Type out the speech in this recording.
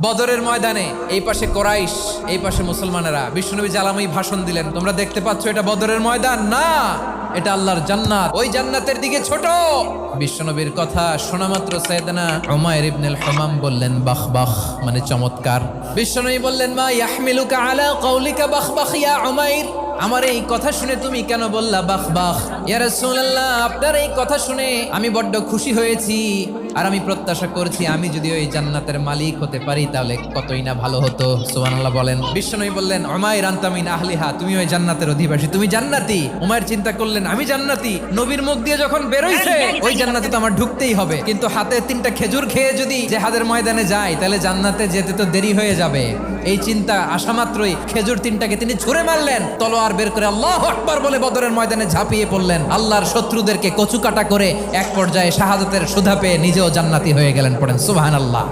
বদরের ময়দানে এই পাশে কোরাইশ, এই পাশে মুসলমানেরা। বিশ্বনবী জালাময়ী ভাষণ দিলেন, তোমরা দেখতে পাচ্ছ এটা বদরের ময়দান না, এটা আল্লাহর জান্নাত, ওই জান্নাতের দিকে ছোট। বিশ্বনবীর কথা শোনা মাত্র সাইয়েদনা উমাইর ইবনুল হামাম বললেন বাখ বাখ, মানে চমৎকার। বিশ্বনবী বললেন মা ইয়াহমিলুকা আলা কওলিকা বাখ বাখ ইয়া উমাইর, আমার এই কথা শুনে তুমি কেন বললা বাখ বাখ? ইয়া রাসূলুল্লাহ, আপনার এই কথা শুনে আমি বড্ড খুশি হয়েছি, আর আমি প্রত্যাশা করছি আমি যদি ওই জান্নাতের মালিক হতে পারি তাহলে কতই না ভালো হতো। সুবহানাল্লাহ বলেন। বিশ্বনবী বললেন উমাইর আনতা মিন আহলিহা, তুমি ওই জান্নাতের অধিবাসী, তুমি জান্নাতি। উমাইর চিন্তা করলেন আমি জান্নাতি, নবীর মুখ দিয়ে যখন বেরোইছে ওই জান্নাতে তো আমার ঢুকতেই হবে, কিন্তু হাতে 3টা খেজুর খেয়ে যদি জেহাদের ময়দানে যাই তাহলে জান্নাতে যেতে তো দেরি হয়ে যাবে। এই চিন্তা আসা মাত্রই খেজুর 3টাকে তিনি ছুঁড়ে মারলেন, তলোয়ার বের করে আল্লাহু আকবার বলে বদরের ময়দানে ঝাঁপিয়ে পড়লেন। আল্লাহর শত্রুদেরকে কচুকাটা করে এক পর্যায়ে শাহাদাতের সুধা পেয়ে নিজেও জান্নাতি হয়ে গেলেন। পড়েন সুবহানাল্লাহ।